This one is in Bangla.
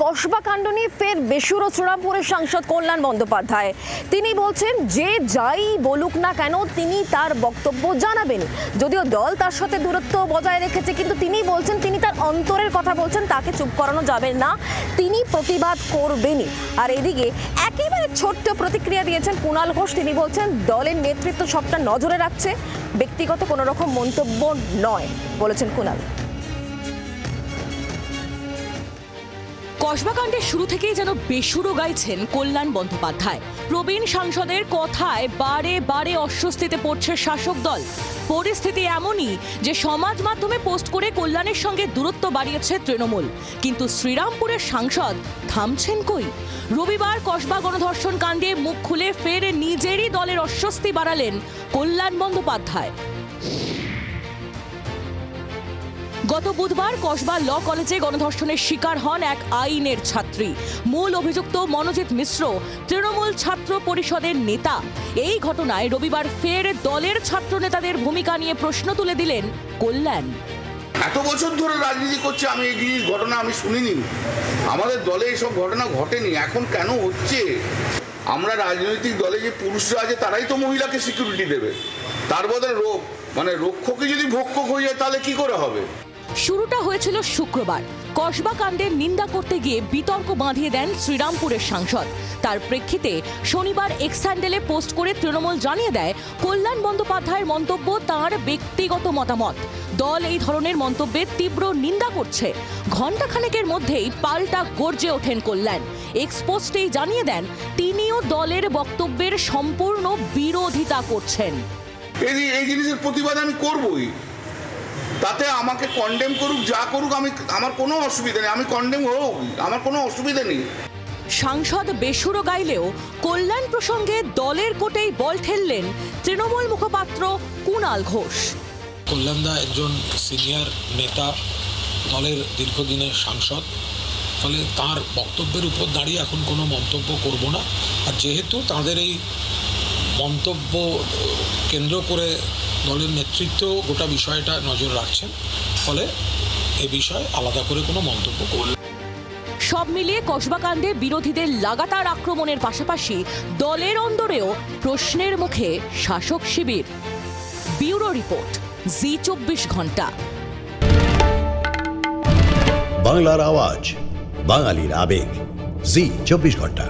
কসবা কাণ্ড নিয়ে ফের বেসুরো শ্রীরামপুরের সাংসদ কল্যাণ বন্দ্যোপাধ্যায়। তিনি বলছেন যে যাই বলুক না কেন তিনি তার বক্তব্য জানাবেন। যদিও দল তার সাথে দূরত্ব বজায় রেখেছে, কিন্তু তিনি বলছেন তিনি তার অন্তরের কথা বলছেন, তাকে চুপ করানো যাবে না, তিনি প্রতিবাদ করবেনই। আর এদিকে একেবারে ছোট্ট প্রতিক্রিয়া দিয়েছেন কুণাল ঘোষ। তিনি বলছেন দলের নেতৃত্ব সবটা নজরে রাখছে, ব্যক্তিগত কোনো রকম মন্তব্য নয় বলেছেন কুণাল। কসবা কাণ্ডের শুরু থেকেই যেন বেসুরো গাইছেন কল্যাণ বন্দ্যোপাধ্যায়। প্রবীণ সাংসদের কথায় বারে বারে অস্বস্তিতে পড়ছে শাসক দল। পরিস্থিতি এমনই যে সমাজ মাধ্যমে পোস্ট করে কল্যাণের সঙ্গে দূরত্ব বাড়িয়েছে তৃণমূল, কিন্তু শ্রীরামপুরের সাংসদ থামছেন কই? রবিবার কসবা গণধর্ষণ কাণ্ডে মুখ খুলে ফের নিজেরই দলের অস্বস্তি বাড়ালেন কল্যাণ বন্দ্যোপাধ্যায়। গত বুধবার কসবা ল কলেজে গণধর্ষণের শিকার হন এক আইনের ছাত্রী। মূল অভিযুক্ত মনোজিৎ মিশ্র তৃণমূল ছাত্র পরিষদের নেতা। এই ঘটনায় রবিবার ফের দলের ছাত্র নেতাদের ভূমিকা নিয়ে প্রশ্ন তুলে দিলেন কল্যাণ। এত বছর ধরে রাজনীতি করছে, আমি এই জিনিস ঘটনা আমি শুনিনি, আমাদের দলে এসব ঘটনা ঘটেনি, এখন কেন হচ্ছে? আমরা রাজনৈতিক দলে যে পুরুষরা আছে তারাই তো মহিলাকে সিকিউরিটি দেবে, তার বদলে রক্ষকই যদি ভক্ষক হয়ে যায় তাহলে কি করে হবে? শুরুটা হয়েছিল শুক্রবার। কসবা কাণ্ডের নিন্দা করতে গিয়ে বিতর্ক বাঁধিয়ে দেন শ্রীরামপুরের সাংসদ। তার প্রেক্ষিতে শনিবার এক্স হ্যান্ডেলে পোস্ট করে তৃণমূল জানিয়ে দেয় কল্যাণ বন্দ্যোপাধ্যায়ের মন্তব্য তাঁর ব্যক্তিগত মতামত। দল এই ধরনের মন্তব্যের তীব্র নিন্দা করছে। ঘণ্টাখানেকের মধ্যেই পাল্টা গর্জে ওঠেন কল্যাণ। এক্স পোস্টেই জানিয়ে দেন তিনিও দলের বক্তব্যের সম্পূর্ণ বিরোধিতা করছেন। এই জিনিসের প্রতিবাদ আমি করবই, তাতে আমাকে কন্ডেম করুক, যা করুক, আমার কোনো অসুবিধা নেই, আমি কন্ডেম হোক, আমার কোনো অসুবিধা নেই। সাংসদ বেসুরো গাইলেও কল্যাণ প্রসঙ্গে দলের কোটেই বল ঠেললেন তৃণমূল মুখপাত্র কুণাল ঘোষ। কল্যাণদা একজন সিনিয়র নেতা, দলের দীর্ঘদিনের সাংসদ, ফলে তার বক্তব্যের উপর দাঁড়িয়ে এখন কোনো মন্তব্য করব না। আর যেহেতু তাদের এই মন্তব্য কেন্দ্র করে দলের নেতৃত্ব গোটা বিষয়টা নজর রাখছেন, ফলে এ বিষয়ে আলাদা করে কোনো মন্তব্য করব। সব মিলিয়ে কসবা কাণ্ডে বিরোধীদের লাগাতার আক্রমণের পাশাপাশি দলের অন্দরেও প্রশ্নের মুখে শাসক শিবির। ব্যুরো রিপোর্ট, জি 24 ঘন্টা। বাংলার আওয়াজ, বাঙালির আবেগ, জি 24 ঘন্টা।